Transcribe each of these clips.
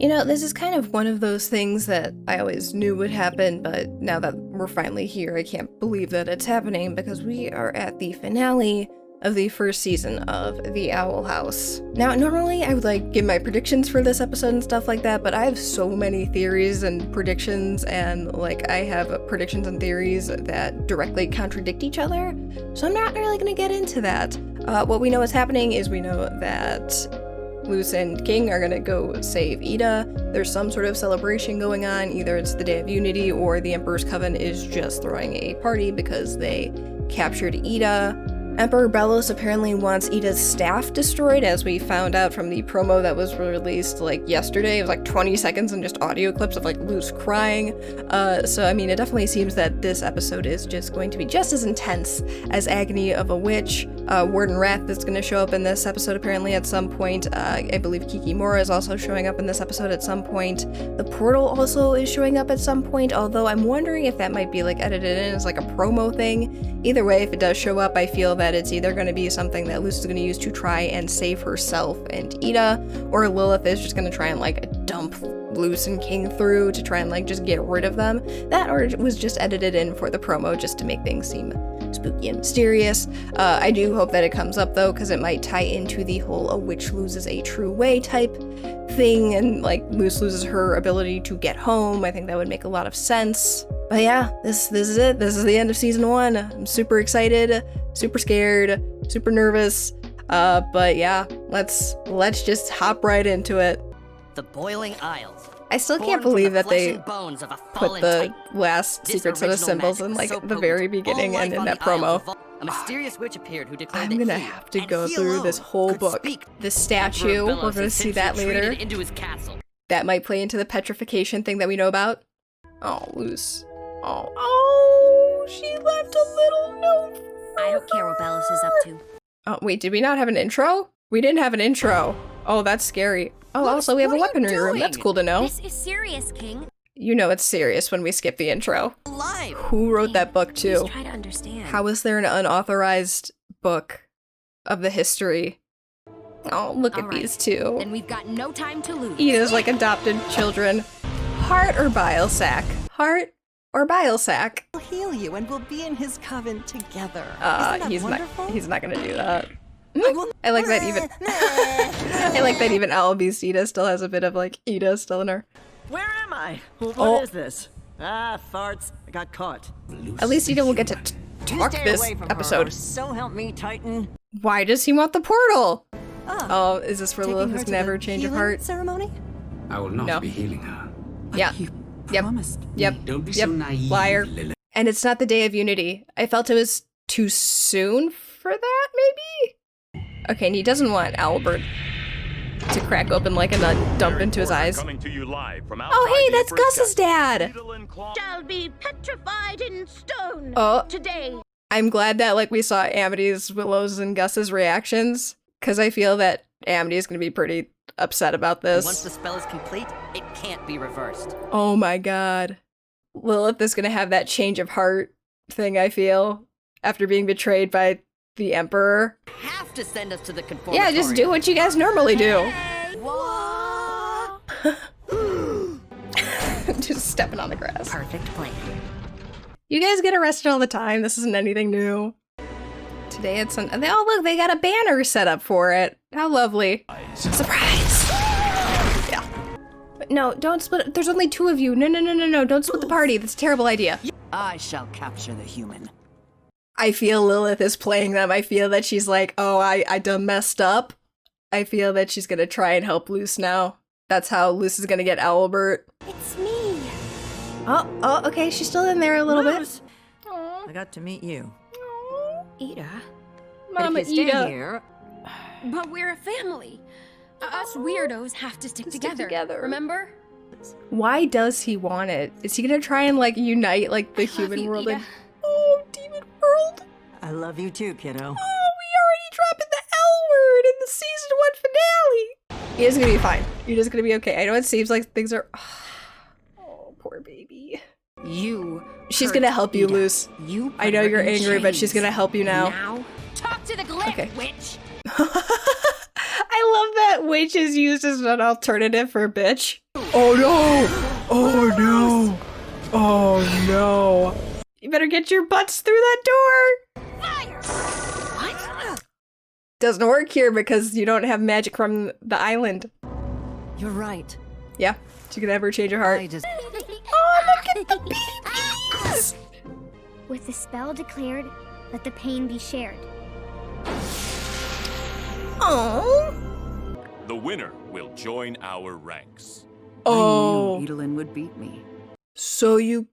You know, this is kind of one of those things that I always knew would happen, but now that we're finally here, I can't believe that it's happening because we are at the finale of the first season of The Owl House. Now, normally I would give my predictions for this episode and stuff like that, but I have so many theories and predictions, and I have predictions and theories that directly contradict each other, so I'm not really gonna get into that. What we know is happening is we know that Luce and King are gonna go save Ida. There's some sort of celebration going on, either it's the Day of Unity or the Emperor's Coven is just throwing a party because they captured Ida. Emperor Belos apparently wants Ida's staff destroyed, as we found out from the promo that was released yesterday. It was 20 seconds and just audio clips of Luce crying. So I mean, it definitely seems that this episode is just going to be just as intense as Agony of a Witch. Warden Wrath is going to show up in this episode apparently at some point. I believe Kikimora is also showing up in this episode at some point. The portal also is showing up at some point, although I'm wondering if that might be edited in as a promo thing. Either way, if it does show up, I feel that it's either going to be something that Luce is going to use to try and save herself and Ida, or Lilith is just going to try and dump Luce and King through to try and just get rid of them. That or it was just edited in for the promo just to make things seem spooky and mysterious. I do hope that it comes up though, because it might tie into the whole a witch loses a true way type thing, and Luce loses her ability to get home. I think that would make a lot of sense. But yeah, this is it. This is the end of season 1. I'm super excited, super scared, super nervous. But yeah, let's just hop right into it. The Boiling Isles. I still can't believe that they put the last secret set of symbols in the very beginning and in that promo. A mysterious witch appeared who declared I'm gonna have to go through this whole book. The statue, we're gonna see that later. Into his castle. That might play into the petrification thing that we know about. Oh, Luce. Oh, she left a little note. I don't care what Belos is up to. Oh, wait, did we not have an intro? We didn't have an intro. Oh, that's scary. Oh, also we have a weaponry room. That's cool to know. This is serious, King. You know it's serious when we skip the intro. Alive. Who wrote that book too? Please try to understand. How is there an unauthorized book of the history? Oh, look at these two. Then we've got no time to lose. Ida's adopted children. Heart or bile sac? Heart or bile sac? He'll heal you and we'll be in his coven together. He's not gonna do that. I like that even I like that even Albi's Ida still has a bit of Ida still in her. Where am I? What is this? Ah, farts. I got caught. At least Ida will get to talk this episode. So help me, Titan. Why does he want the portal? Oh, is this for Lilith who's never change of heart? Ceremony? I will not be healing her. Yeah. Yep. Don't be so naive, Liar. Lilith. And it's not the Day of Unity. I felt it was too soon for that, maybe? Okay, and he doesn't want Albert to crack open a nut, dump into his eyes. Oh, hey, that's Gus's dad! Shall be petrified in stone today. I'm glad that we saw Amity's, Willow's, and Gus's reactions, because I feel that Amity is going to be pretty upset about this. Once the spell is complete, it can't be reversed. Oh my god. Lilith is going to have that change of heart thing, I feel, after being betrayed by the Emperor. Have to send us to the conformatory. Yeah, just do what you guys normally do. Just stepping on the grass. Perfect plan. You guys get arrested all the time. This isn't anything new. Today it's oh look, they got a banner set up for it. How lovely. Surprise! Yeah. No, don't split. There's only 2 of you. No. Don't split the party. That's a terrible idea. I shall capture the human. I feel Lilith is playing them. I feel that she's oh, I done messed up. I feel that she's gonna try and help Luce now. That's how Luce is gonna get Albert. It's me. Oh, okay, she's still in there a little bit. I got to meet you. Ida. Mama if you stay Ida. here, But we're a family. Us weirdos have to stick together. Remember? Why does he want it? Is he gonna try and unite the human you, world Ida. and demon world? I love you too, kiddo. Oh, we already dropping the L word in the season 1 finale. Ida's gonna be fine. Ida's gonna be okay. I know it seems like things are. Oh, poor baby. She's gonna help you, Luce. I know you're angry, but she's gonna help you now. Now, talk to the glyph, witch. I love that witch is used as an alternative for bitch. Oh no! Oh no! Oh no! You better get your butts through that door! Fire! What? Doesn't work here because you don't have magic from the island. You're right. Yeah, she could never change her heart. I just... Oh, look at the babies! With the spell declared, let the pain be shared. Oh. The winner will join our ranks. Oh. I knew Edelyn would beat me. So you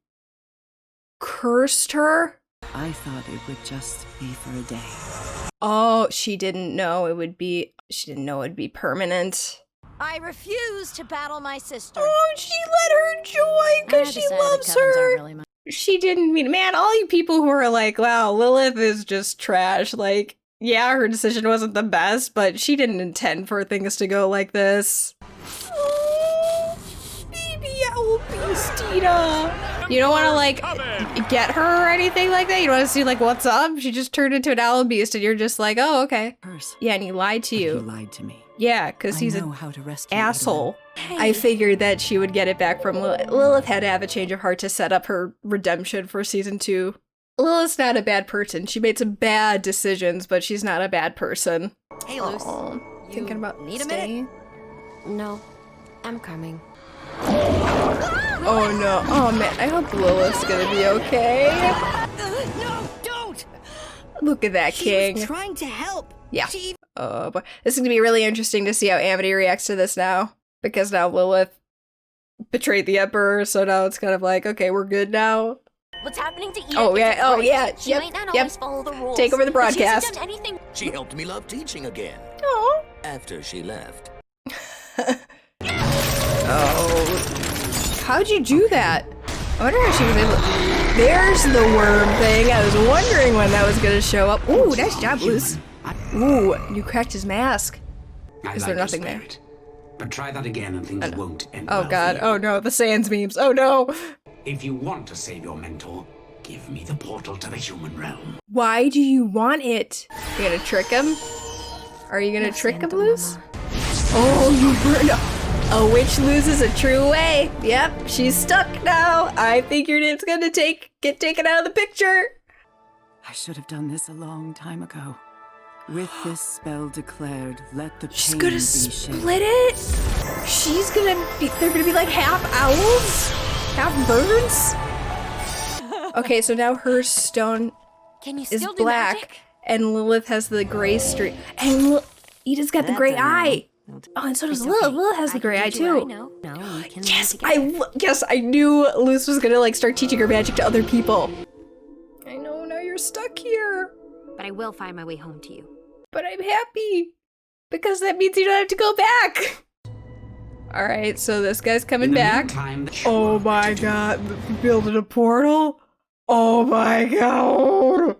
cursed her? I thought it would just be for a day. Oh, she didn't know it would be. She didn't know it'd be permanent. I refuse to battle my sister. Oh, she let her join because she loves her. She didn't mean, man, all you people who are like, wow, Lilith is just trash. Like, yeah, her decision wasn't the best, but she didn't intend for things to go like this. Oh, baby owl beastita. You don't want to, like, get her or anything like that? You don't want to see, like, what's up? She just turned into an owl beast and you're just like, oh, okay. Yeah, and he lied to you. He lied to me. Yeah, because he's an how to rescue asshole. I figured that she would get it back from Lilith. Lilith had to have a change of heart to set up her redemption for season 2. Lilith's not a bad person. She made some bad decisions, but she's not a bad person. Hey, Luce. Thinking about need a staying? No, I'm coming. Oh no. Oh man, I hope Lilith's gonna be okay. No, don't! Look at that king. She was trying to help. Yeah. Oh, but this is gonna be really interesting to see how Amity reacts to this now. Because now Lilith betrayed the Emperor, so now it's kind of like, okay, we're good now. What's happening to Edith? Oh yeah, oh yeah, She yep, might not yep. always follow the rules. Take over the but she hasn't broadcast. done anything. She helped me love teaching again. Oh. After she left. Oh. How'd you do that? I wonder how she was able to... There's the worm thing. I was wondering when that was gonna show up. Ooh, nice job, Luce. Ooh, you cracked his mask. Is there nothing there? But try that again and things won't end Oh well god, for you. oh no, the Sans memes. Oh no. If you want to save your mentor, give me the portal to the human realm. Why do you want it? You gonna trick him? Are you gonna trick him, Luce? Oh, you burned a witch loses a true way. Yep, she's stuck now. I figured it's gonna get taken out of the picture. I should have done this a long time ago. With this spell declared, let the She's pain gonna be split it? She's gonna be, they're gonna be like half owls? Half birds? Okay, so now her stone Can you is still do black, magic? and Lilith has the gray streak. And Edith's got the gray eye. Oh, and so does Lilith. Lilith has the gray eye too. No, we can Yes, learn together. yes, I knew Luce was gonna like start teaching her magic to other people. I know, now you're stuck here. But I will find my way home to you. But I'm happy because that means you don't have to go back. All right, so this guy's coming back. Oh my god, building a portal? Oh my god.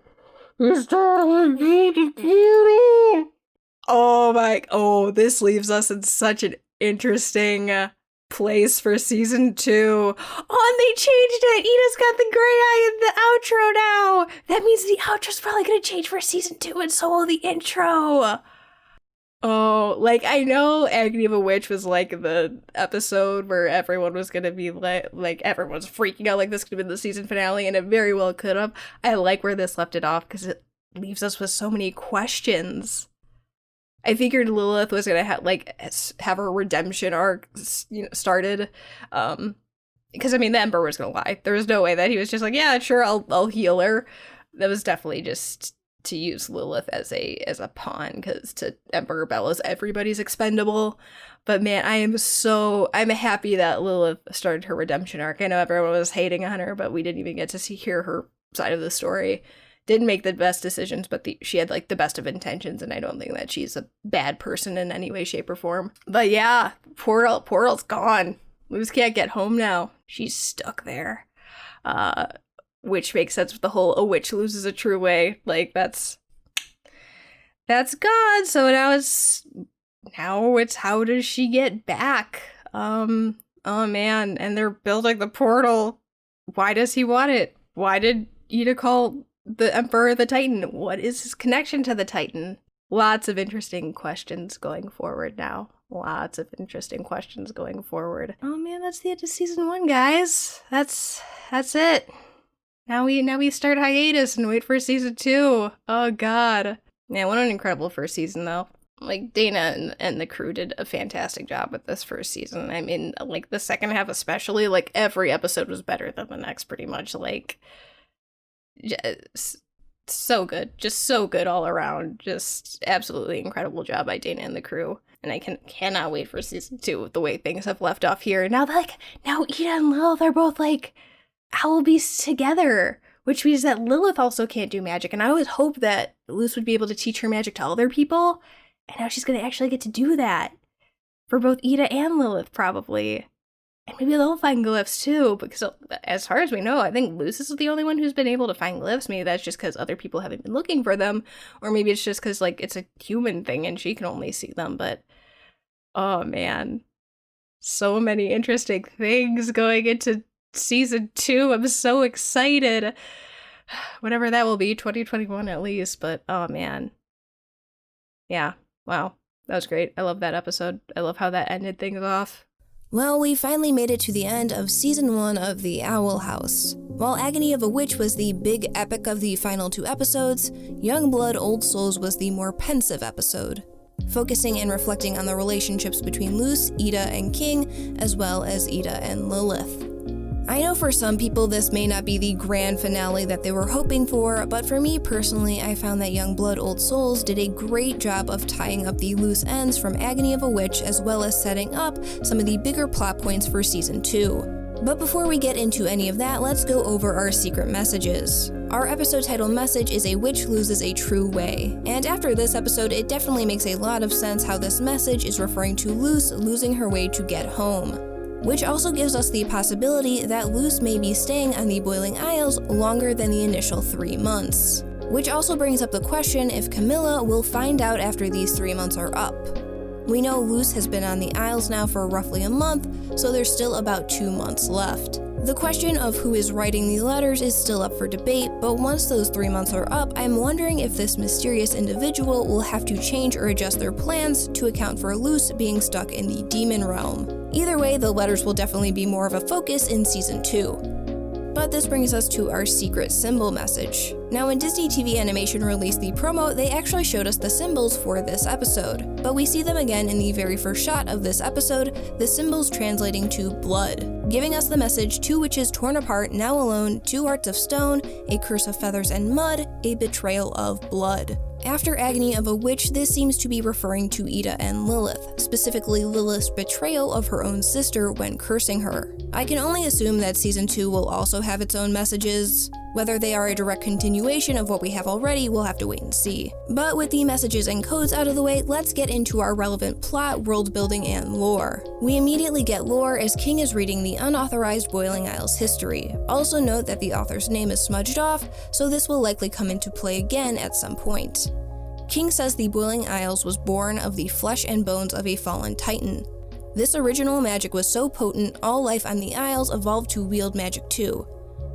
He's totally beauty. Oh, this leaves us in such an interesting place for season 2. Oh, and they changed it. Edith's got the gray eye in the outro now. That means the outro's probably going to change for season 2, and so will the intro. Oh, like, I know Agony of a Witch was like the episode where everyone was going to be like everyone's freaking out like this could have been the season finale, and it very well could have. I like where this left it off because it leaves us with so many questions. I figured Lilith was gonna have her redemption arc, started, because I mean the Emperor was gonna lie. There was no way that he was just like, yeah, sure, I'll heal her. That was definitely just to use Lilith as a pawn, because to Emperor Belos, everybody's expendable. But man, I'm happy that Lilith started her redemption arc. I know everyone was hating on her, but we didn't even get to hear her side of the story. Didn't make the best decisions, but she had like the best of intentions, and I don't think that she's a bad person in any way, shape, or form. But yeah, Portal's gone. Luce can't get home now. She's stuck there. Which makes sense with the whole a witch loses a true way. Like that's gone. So now it's how does she get back? Oh man, and they're building the portal. Why does he want it? Why did Eda call the Emperor the Titan? What is his connection to the Titan? Lots of interesting questions going forward now. Lots of interesting questions going forward. Oh man, that's the end of season 1, guys. That's it. Now we start hiatus and wait for season 2. Oh god. Yeah, what an incredible first season though. Like, Dana and the crew did a fantastic job with this first season. I mean, like, the second half especially, like, every episode was better than the next, pretty much. Like, so good. Just so good all around. Just absolutely incredible job by Dana and the crew. And I cannot wait for season 2 with the way things have left off here. Now Ida and Lilith are both, like, owl beasts together. Which means that Lilith also can't do magic. And I always hoped that Luce would be able to teach her magic to other people. And now she's going to actually get to do that. For both Ida and Lilith, probably. And maybe they'll find glyphs, too. Because as far as we know, I think Luce is the only one who's been able to find glyphs. Maybe that's just because other people haven't been looking for them. Or maybe it's just because, like, it's a human thing and she can only see them. But, oh, man. So many interesting things going into season 2. I'm so excited. Whatever that will be, 2021 at least. But, oh, man. Yeah. Wow, that was great. I love that episode. I love how that ended things off. Well, we finally made it to the end of season 1 of The Owl House. While Agony of a Witch was the big epic of the final 2 episodes, Young Blood Old Souls was the more pensive episode, focusing and reflecting on the relationships between Luce, Ida, and King, as well as Ida and Lilith. I know for some people this may not be the grand finale that they were hoping for, but for me personally, I found that Young Blood Old Souls did a great job of tying up the loose ends from Agony of a Witch, as well as setting up some of the bigger plot points for season 2. But before we get into any of that, let's go over our secret messages. Our episode title message is "A witch loses a true way," and after this episode, it definitely makes a lot of sense how this message is referring to Luce losing her way to get home. Which also gives us the possibility that Luce may be staying on the Boiling Isles longer than the initial 3 months. Which also brings up the question if Camilla will find out after these 3 months are up. We know Luce has been on the Isles now for roughly a month, so there's still about 2 months left. The question of who is writing the letters is still up for debate, but once those 3 months are up, I'm wondering if this mysterious individual will have to change or adjust their plans to account for Luce being stuck in the demon realm. Either way, the letters will definitely be more of a focus in season 2. But this brings us to our secret symbol message. Now, when Disney TV Animation released the promo, they actually showed us the symbols for this episode, but we see them again in the very first shot of this episode, the symbols translating to blood, giving us the message: 2 witches torn apart, now alone, 2 hearts of stone, a curse of feathers and mud, a betrayal of blood. After Agony of a Witch, this seems to be referring to Ida and Lilith, specifically Lilith's betrayal of her own sister when cursing her. I can only assume that season 2 will also have its own messages. Whether they are a direct continuation of what we have already, we'll have to wait and see. But with the messages and codes out of the way, let's get into our relevant plot, world building, and lore. We immediately get lore as King is reading the unauthorized Boiling Isles history. Also note that the author's name is smudged off, so this will likely come into play again at some point. King says the Boiling Isles was born of the flesh and bones of a fallen titan. This original magic was so potent, all life on the Isles evolved to wield magic too.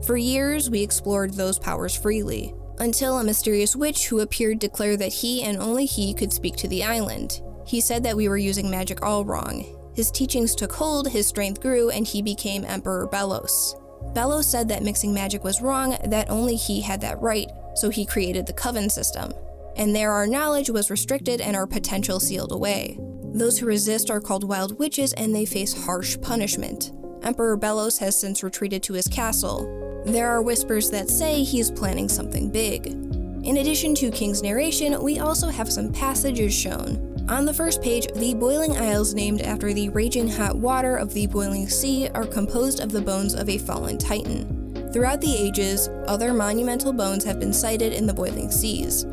For years, we explored those powers freely, until a mysterious witch who appeared declared that he and only he could speak to the island. He said that we were using magic all wrong. His teachings took hold, his strength grew, and he became Emperor Belos. Belos said that mixing magic was wrong, that only he had that right, so he created the Coven system. And there our knowledge was restricted and our potential sealed away. Those who resist are called wild witches and they face harsh punishment. Emperor Belos has since retreated to his castle. There are whispers that say he's planning something big. In addition to King's narration, we also have some passages shown. On the first page, the Boiling Isles named after the raging hot water of the boiling sea are composed of the bones of a fallen titan. Throughout the ages, other monumental bones have been sighted in the boiling seas,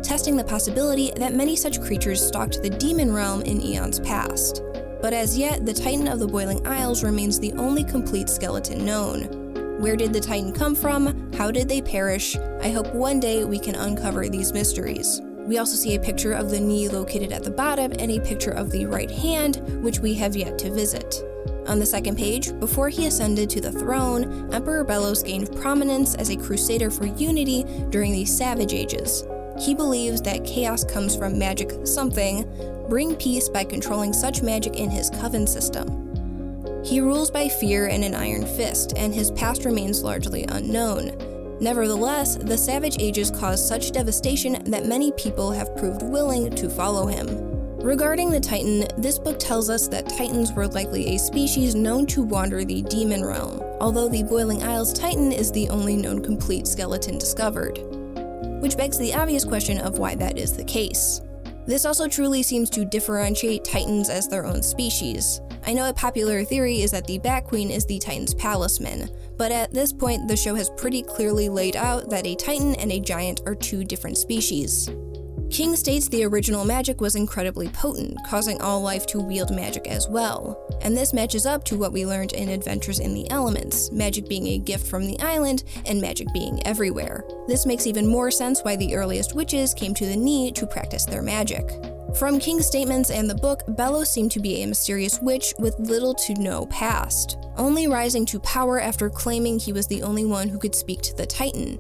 testing the possibility that many such creatures stalked the demon realm in eons past. But as yet, the Titan of the Boiling Isles remains the only complete skeleton known. Where did the Titan come from? How did they perish? I hope one day we can uncover these mysteries. We also see a picture of the knee located at the bottom and a picture of the right hand, which we have yet to visit. On the second page, before he ascended to the throne, Emperor Belos gained prominence as a crusader for unity during the Savage Ages. He believes that chaos comes from magic something, bring peace by controlling such magic in his coven system. He rules by fear and an iron fist, and his past remains largely unknown. Nevertheless, the Savage Ages caused such devastation that many people have proved willing to follow him. Regarding the Titan, this book tells us that Titans were likely a species known to wander the demon realm, although the Boiling Isles Titan is the only known complete skeleton discovered. Which begs the obvious question of why that is the case. This also truly seems to differentiate Titans as their own species. I know a popular theory is that the Bat Queen is the Titan's palisman, but at this point the show has pretty clearly laid out that a Titan and a giant are two different species. King states the original magic was incredibly potent, causing all life to wield magic as well, and this matches up to what we learned in Adventures in the Elements, magic being a gift from the island and magic being everywhere. This makes even more sense why the earliest witches came to the knee to practice their magic. From King's statements and the book, Belos seemed to be a mysterious witch with little to no past, only rising to power after claiming he was the only one who could speak to the Titan.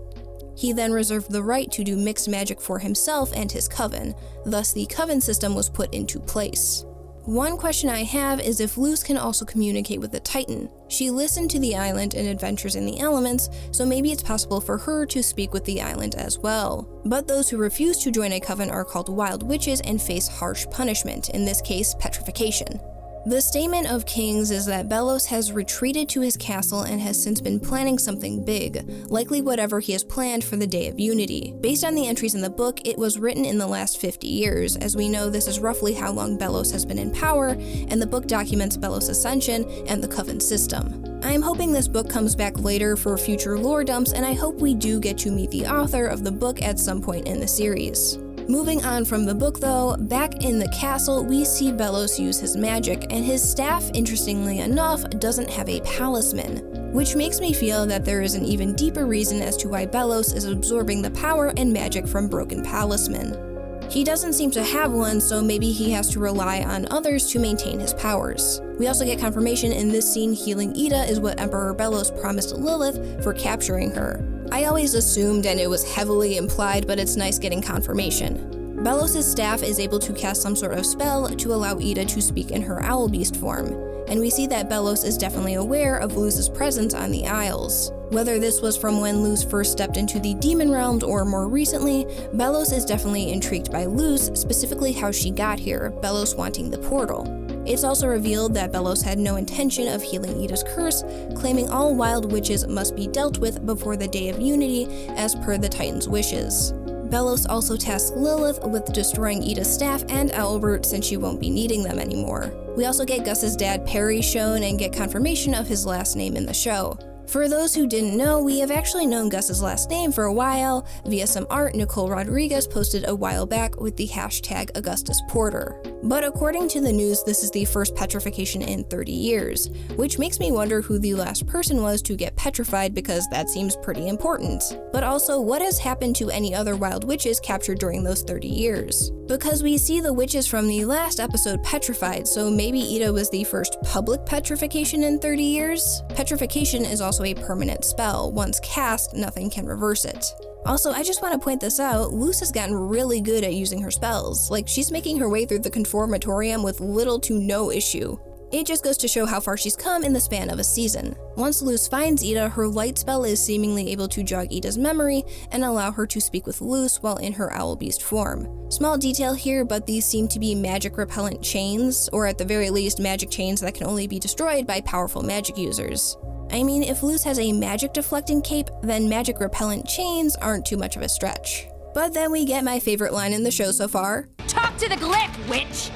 He then reserved the right to do mixed magic for himself and his coven, thus the coven system was put into place. One question I have is if Luz can also communicate with the Titan. She listened to the island in Adventures in the Elements, so maybe it's possible for her to speak with the island as well. But those who refuse to join a coven are called wild witches and face harsh punishment, in this case petrification. The statement of King's is that Belos has retreated to his castle and has since been planning something big, likely whatever he has planned for the Day of Unity. Based on the entries in the book, it was written in the last 50 years, as we know this is roughly how long Belos has been in power, and the book documents Belos' ascension and the Coven system. I am hoping this book comes back later for future lore dumps, and I hope we do get to meet the author of the book at some point in the series. Moving on from the book though, back in the castle we see Belos use his magic, and his staff, interestingly enough, doesn't have a palisman, which makes me feel that there is an even deeper reason as to why Belos is absorbing the power and magic from broken palismen. He doesn't seem to have one, so maybe he has to rely on others to maintain his powers. We also get confirmation in this scene healing Ida is what Emperor Belos promised Lilith for capturing her. I always assumed and it was heavily implied, but it's nice getting confirmation. Belos' staff is able to cast some sort of spell to allow Ida to speak in her owl beast form, and we see that Belos is definitely aware of Luz's presence on the Isles. Whether this was from when Luz first stepped into the demon realm or more recently, Belos is definitely intrigued by Luz, specifically how she got here, Belos wanting the portal. It's also revealed that Belos had no intention of healing Ida's curse, claiming all wild witches must be dealt with before the Day of Unity as per the Titan's wishes. Belos also tasked Lilith with destroying Ida's staff and Owlroot since she won't be needing them anymore. We also get Gus's dad Perry shown and get confirmation of his last name in the show. For those who didn't know, we have actually known Gus's last name for a while via some art Nicole Rodriguez posted a while back with the hashtag Augustus Porter. But according to the news, this is the first petrification in 30 years, which makes me wonder who the last person was to get petrified because that seems pretty important. But also, what has happened to any other wild witches captured during those 30 years? Because we see the witches from the last episode petrified, so maybe Ida was the first public petrification in 30 years? Petrification is also a permanent spell. Once cast, nothing can reverse it. Also, I just want to point this out, Luz has gotten really good at using her spells. Like, she's making her way through the Conformatorium with little to no issue. It just goes to show how far she's come in the span of a season. Once Luz finds Ida, her light spell is seemingly able to jog Ida's memory and allow her to speak with Luz while in her owl beast form. Small detail here, but these seem to be magic repellent chains, or at the very least magic chains that can only be destroyed by powerful magic users. I mean, if Luz has a magic deflecting cape, then magic repellent chains aren't too much of a stretch. But then we get my favorite line in the show so far. Talk to the glyph, witch!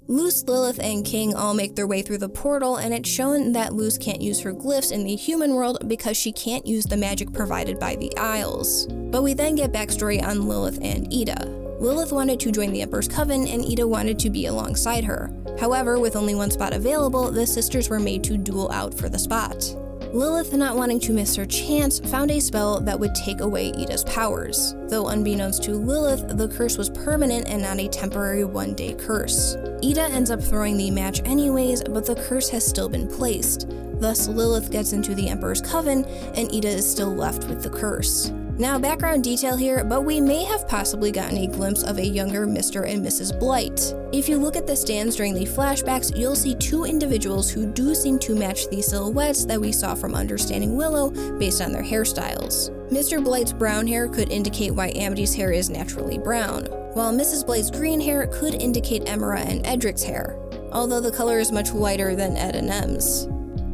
Luz, Lilith, and King all make their way through the portal, and it's shown that Luz can't use her glyphs in the human world because she can't use the magic provided by the Isles. But we then get backstory on Lilith and Ida. Lilith wanted to join the Emperor's Coven, and Ida wanted to be alongside her. However, with only one spot available, the sisters were made to duel out for the spot. Lilith, not wanting to miss her chance, found a spell that would take away Ida's powers. Though unbeknownst to Lilith, the curse was permanent and not a temporary one-day curse. Ida ends up throwing the match anyways, but the curse has still been placed. Thus, Lilith gets into the Emperor's Coven, and Ida is still left with the curse. Now, background detail here, but we may have possibly gotten a glimpse of a younger Mr. and Mrs. Blight. If you look at the stands during the flashbacks, you'll see two individuals who do seem to match the silhouettes that we saw from Understanding Willow based on their hairstyles. Mr. Blight's brown hair could indicate why Amity's hair is naturally brown, while Mrs. Blight's green hair could indicate Emera and Edric's hair, although the color is much lighter than Ed and Em's.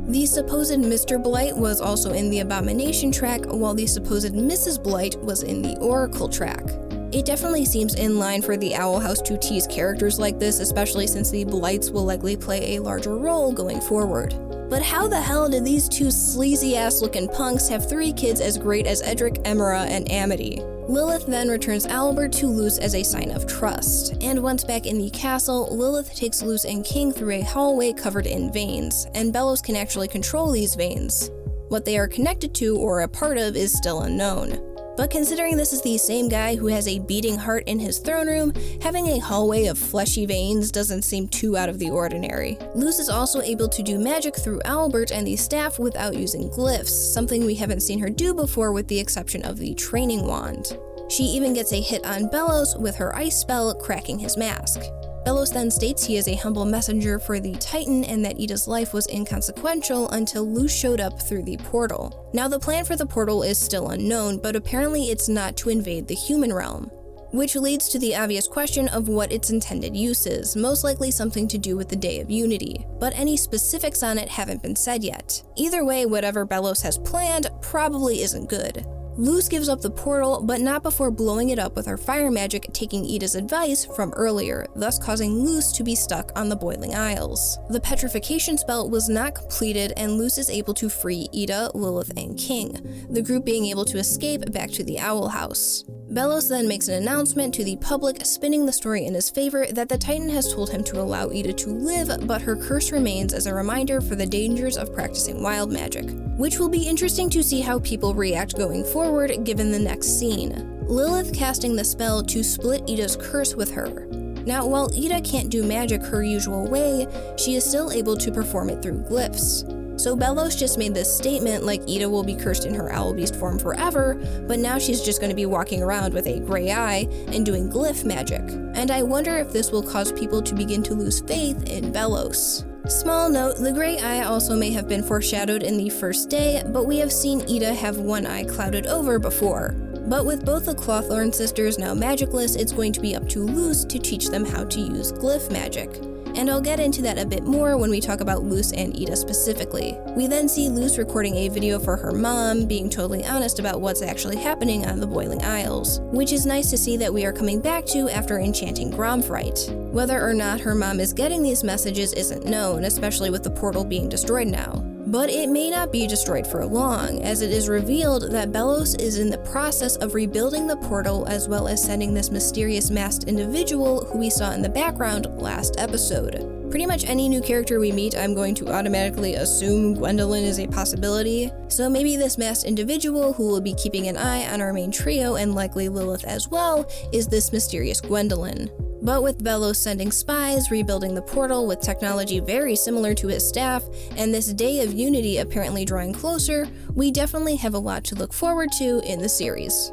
The supposed Mr. Blight was also in the Abomination track, while the supposed Mrs. Blight was in the Oracle track. It definitely seems in line for the Owl House to tease characters like this, especially since the Blights will likely play a larger role going forward. But how the hell did these two sleazy-ass looking punks have 3 kids as great as Edric, Emera, and Amity? Lilith then returns Albert to Luce as a sign of trust, and once back in the castle, Lilith takes Luce and King through a hallway covered in veins, and Belos can actually control these veins. What they are connected to or a part of is still unknown. But considering this is the same guy who has a beating heart in his throne room, having a hallway of fleshy veins doesn't seem too out of the ordinary. Luce is also able to do magic through Albert and the staff without using glyphs, something we haven't seen her do before with the exception of the training wand. She even gets a hit on Belos with her ice spell, cracking his mask. Belos then states he is a humble messenger for the Titan and that Ida's life was inconsequential until Luce showed up through the portal. Now, the plan for the portal is still unknown, but apparently it's not to invade the human realm, which leads to the obvious question of what its intended use is, most likely something to do with the Day of Unity, but any specifics on it haven't been said yet. Either way, whatever Belos has planned probably isn't good. Luce gives up the portal, but not before blowing it up with her fire magic, taking Ida's advice from earlier, thus causing Luce to be stuck on the Boiling Isles. The petrification spell was not completed, and Luce is able to free Ida, Lilith, and King, the group being able to escape back to the Owl House. Belos then makes an announcement to the public, spinning the story in his favor that the Titan has told him to allow Ida to live, but her curse remains as a reminder for the dangers of practicing wild magic, which will be interesting to see how people react going forward given the next scene. Lilith casting the spell to split Ida's curse with her. Now, while Ida can't do magic her usual way, she is still able to perform it through glyphs. So Belos just made this statement like Ida will be cursed in her owl beast form forever, but now she's just going to be walking around with a gray eye and doing glyph magic. And I wonder if this will cause people to begin to lose faith in Belos. Small note, the gray eye also may have been foreshadowed in the first day, but we have seen Ida have one eye clouded over before. But with both the Clawthorn sisters now magicless, it's going to be up to Luce to teach them how to use glyph magic. And I'll get into that a bit more when we talk about Luce and Ida specifically. We then see Luce recording a video for her mom, being totally honest about what's actually happening on the Boiling Isles, which is nice to see that we are coming back to after enchanting Gromfright. Whether or not her mom is getting these messages isn't known, especially with the portal being destroyed now. But it may not be destroyed for long, as it is revealed that Belos is in the process of rebuilding the portal as well as sending this mysterious masked individual who we saw in the background last episode. Pretty much any new character we meet, I'm going to automatically assume Gwendolyn is a possibility, so maybe this masked individual who will be keeping an eye on our main trio and likely Lilith as well is this mysterious Gwendolyn. But with Belos sending spies, rebuilding the portal with technology very similar to his staff, and this Day of Unity apparently drawing closer, we definitely have a lot to look forward to in the series.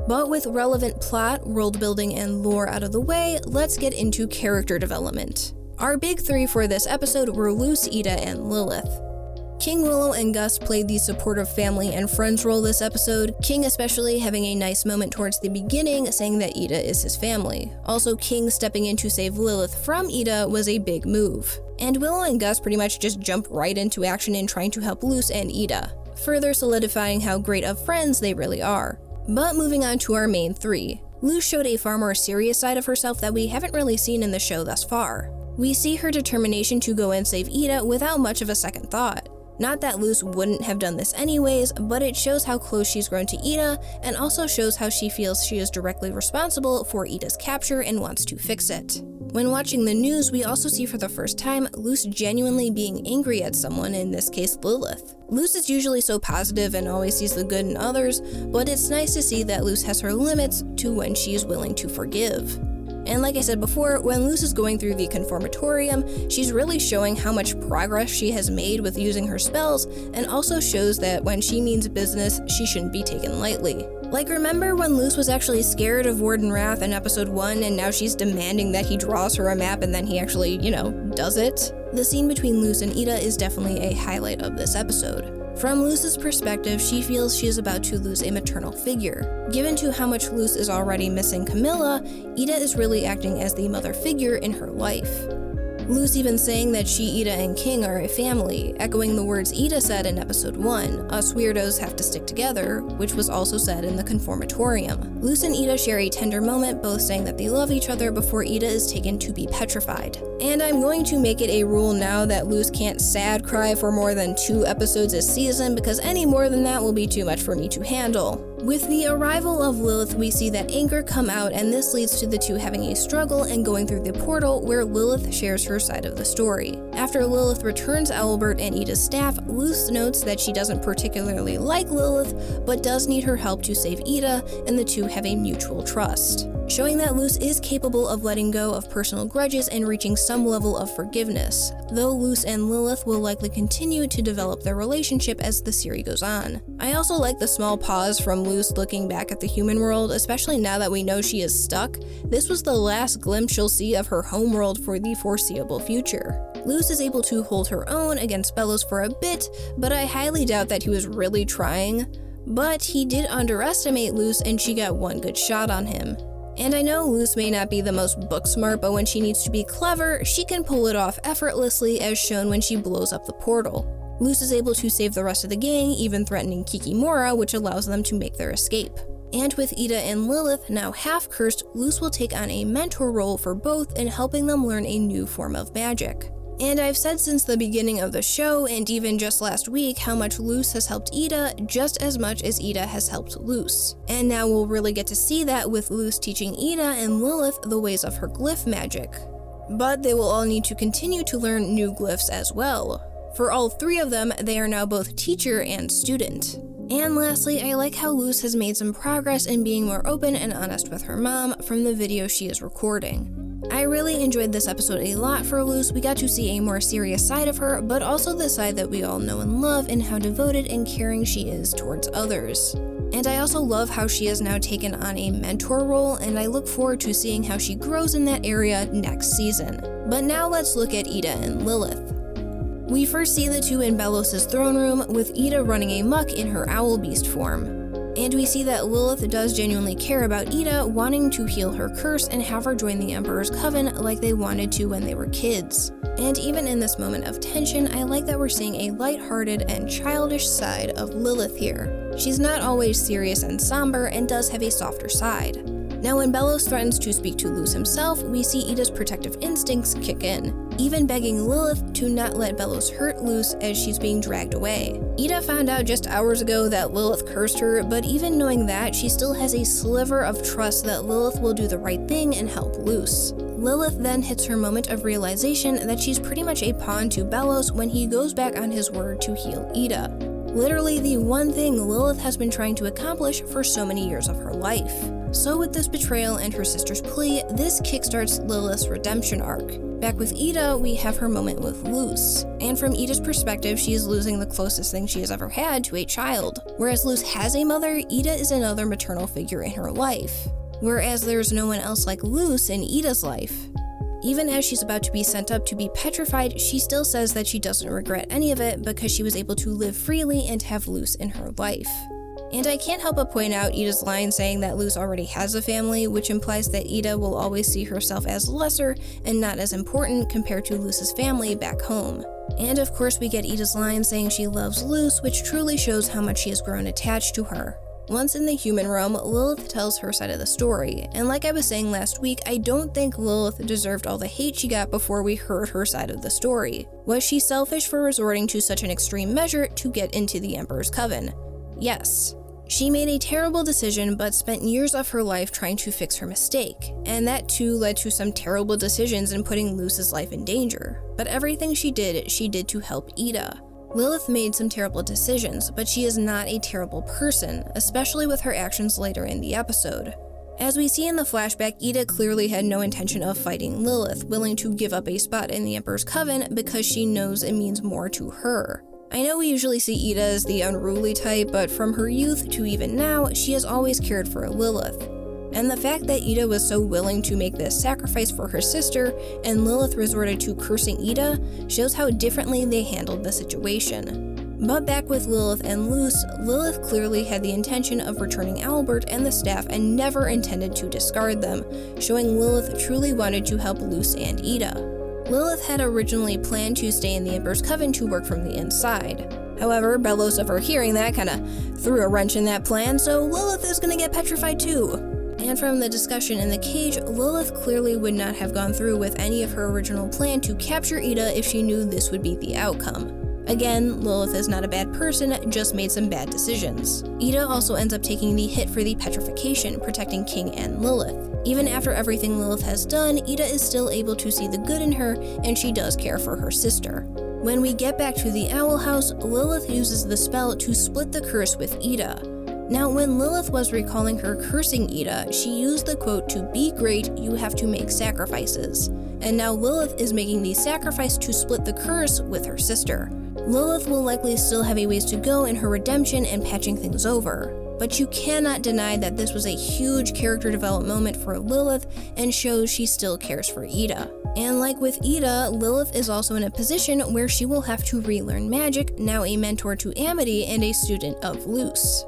But with relevant plot, world building, and lore out of the way, let's get into character development. Our big 3 for this episode were Luce, Ida, and Lilith. King, Willow, and Gus played the supportive family and friends role this episode, King especially having a nice moment towards the beginning saying that Ida is his family. Also, King stepping in to save Lilith from Ida was a big move. And Willow and Gus pretty much just jump right into action in trying to help Luce and Ida, further solidifying how great of friends they really are. But moving on to our main 3. Luce showed a far more serious side of herself that we haven't really seen in the show thus far. We see her determination to go and save Ida without much of a second thought. Not that Luce wouldn't have done this anyways, but it shows how close she's grown to Ida, and also shows how she feels she is directly responsible for Ida's capture and wants to fix it. When watching the news, we also see for the first time Luce genuinely being angry at someone, in this case Lilith. Luce is usually so positive and always sees the good in others, but it's nice to see that Luce has her limits to when she is willing to forgive. And like I said before, when Luce is going through the Conformatorium, she's really showing how much progress she has made with using her spells, and also shows that when she means business, she shouldn't be taken lightly. Like, remember when Luce was actually scared of Warden Wrath in episode 1 and now she's demanding that he draws her a map and then he actually, does it? The scene between Luce and Ida is definitely a highlight of this episode. From Luce's perspective, she feels she is about to lose a maternal figure. Given to how much Luce is already missing Camilla, Ida is really acting as the mother figure in her life. Luce even saying that she, Ida, and King are a family, echoing the words Ida said in episode 1, "Us weirdos have to stick together," which was also said in the Confirmatorium. Luce and Ida share a tender moment, both saying that they love each other before Ida is taken to be petrified. And I'm going to make it a rule now that Luce can't sad cry for more than 2 episodes a season, because any more than that will be too much for me to handle. With the arrival of Lilith, we see that Anchor come out, and this leads to the two having a struggle and going through the portal where Lilith shares her side of the story. After Lilith returns Albert and Ida's staff, Luce notes that she doesn't particularly like Lilith, but does need her help to save Ida, and the two have a mutual trust, showing that Luce is capable of letting go of personal grudges and reaching some level of forgiveness, though Luce and Lilith will likely continue to develop their relationship as the series goes on. I also like the small pause from Luce looking back at the human world, especially now that we know she is stuck. This was the last glimpse she'll see of her home world for the foreseeable future. Luce is able to hold her own against Belos for a bit, but I highly doubt that he was really trying. But he did underestimate Luce and she got one good shot on him. And I know Luce may not be the most book smart, but when she needs to be clever, she can pull it off effortlessly, as shown when she blows up the portal. Luce is able to save the rest of the gang, even threatening Kikimora, which allows them to make their escape. And with Ida and Lilith now half-cursed, Luce will take on a mentor role for both in helping them learn a new form of magic. And I've said since the beginning of the show, and even just last week, how much Luce has helped Ida just as much as Ida has helped Luce. And now we'll really get to see that with Luce teaching Ida and Lilith the ways of her glyph magic. But they will all need to continue to learn new glyphs as well. For all 3 of them, they are now both teacher and student. And lastly, I like how Luce has made some progress in being more open and honest with her mom from the video she is recording. I really enjoyed this episode a lot for Luce. We got to see a more serious side of her, but also the side that we all know and love, and how devoted and caring she is towards others. And I also love how she has now taken on a mentor role, and I look forward to seeing how she grows in that area next season. But now let's look at Ida and Lilith. We first see the two in Belos' throne room, with Ida running amok in her owl beast form. And we see that Lilith does genuinely care about Ida, wanting to heal her curse and have her join the Emperor's Coven like they wanted to when they were kids. And even in this moment of tension, I like that we're seeing a lighthearted and childish side of Lilith here. She's not always serious and somber, and does have a softer side. Now when Belos threatens to speak to Luce himself, we see Ida's protective instincts kick in, even begging Lilith to not let Belos hurt Luce as she's being dragged away. Ida found out just hours ago that Lilith cursed her, but even knowing that, she still has a sliver of trust that Lilith will do the right thing and help Luce. Lilith then hits her moment of realization that she's pretty much a pawn to Belos when he goes back on his word to heal Ida. Literally the one thing Lilith has been trying to accomplish for so many years of her life. So with this betrayal and her sister's plea, this kickstarts Lilith's redemption arc. Back with Ida, we have her moment with Luce. And from Ida's perspective, she is losing the closest thing she has ever had to a child. Whereas Luce has a mother, Ida is another maternal figure in her life. Whereas there's no one else like Luce in Ida's life. Even as she's about to be sent up to be petrified, she still says that she doesn't regret any of it because she was able to live freely and have Luce in her life. And I can't help but point out Ida's line saying that Luce already has a family, which implies that Ida will always see herself as lesser and not as important compared to Luce's family back home. And of course we get Ida's line saying she loves Luce, which truly shows how much she has grown attached to her. Once in the human realm, Lilith tells her side of the story, and like I was saying last week, I don't think Lilith deserved all the hate she got before we heard her side of the story. Was she selfish for resorting to such an extreme measure to get into the Emperor's Coven? Yes. She made a terrible decision but spent years of her life trying to fix her mistake, and that too led to some terrible decisions in putting Luce's life in danger. But everything she did to help Ida. Lilith made some terrible decisions, but she is not a terrible person, especially with her actions later in the episode. As we see in the flashback, Ida clearly had no intention of fighting Lilith, willing to give up a spot in the Emperor's Coven because she knows it means more to her. I know we usually see Ida as the unruly type, but from her youth to even now, she has always cared for Lilith. And the fact that Ida was so willing to make this sacrifice for her sister, and Lilith resorted to cursing Ida, shows how differently they handled the situation. But back with Lilith and Luce, Lilith clearly had the intention of returning Albert and the staff and never intended to discard them, showing Lilith truly wanted to help Luce and Ida. Lilith had originally planned to stay in the Emperor's Coven to work from the inside. However, Belos overhearing that kinda threw a wrench in that plan, so Lilith is gonna get petrified too. And from the discussion in the cage, Lilith clearly would not have gone through with any of her original plan to capture Ida if she knew this would be the outcome. Again, Lilith is not a bad person, just made some bad decisions. Ida also ends up taking the hit for the petrification, protecting King and Lilith. Even after everything Lilith has done, Ida is still able to see the good in her, and she does care for her sister. When we get back to the Owl House, Lilith uses the spell to split the curse with Ida. Now, when Lilith was recalling her cursing Ida, she used the quote, "To be great, you have to make sacrifices." And now Lilith is making the sacrifice to split the curse with her sister. Lilith will likely still have a ways to go in her redemption and patching things over. But you cannot deny that this was a huge character development moment for Lilith and shows she still cares for Ida. And like with Ida, Lilith is also in a position where she will have to relearn magic, now a mentor to Amity and a student of Luce.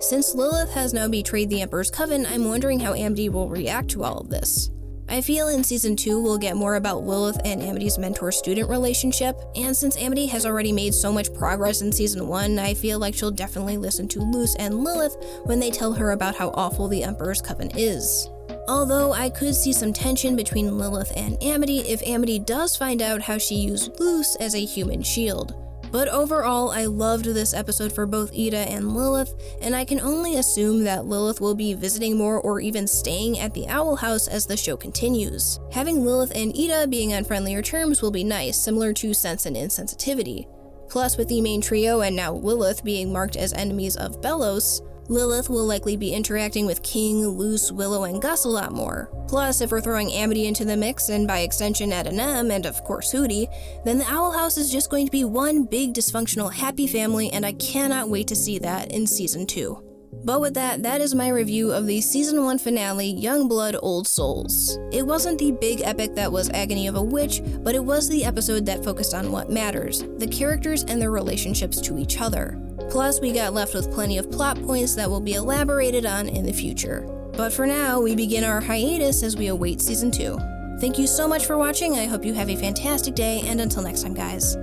Since Lilith has now betrayed the Emperor's Coven, I'm wondering how Amity will react to all of this. I feel in Season 2 we'll get more about Lilith and Amity's mentor-student relationship, and since Amity has already made so much progress in Season 1, I feel like she'll definitely listen to Luce and Lilith when they tell her about how awful the Emperor's Coven is. Although I could see some tension between Lilith and Amity if Amity does find out how she used Luce as a human shield. But overall, I loved this episode for both Ida and Lilith, and I can only assume that Lilith will be visiting more or even staying at the Owl House as the show continues. Having Lilith and Ida being on friendlier terms will be nice, similar to Sense and Insensitivity. Plus, with the main trio and now Lilith being marked as enemies of Belos, Lilith will likely be interacting with King, Luce, Willow, and Gus a lot more. Plus, if we're throwing Amity into the mix, and by extension Adonam, and of course Hootie, then the Owl House is just going to be one big dysfunctional happy family, and I cannot wait to see that in Season 2. But with that, that is my review of the Season 1 finale, Young Blood, Old Souls. It wasn't the big epic that was Agony of a Witch, but it was the episode that focused on what matters, the characters and their relationships to each other. Plus, we got left with plenty of plot points that will be elaborated on in the future. But for now, we begin our hiatus as we await Season 2. Thank you so much for watching, I hope you have a fantastic day, and until next time guys,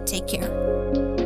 take care.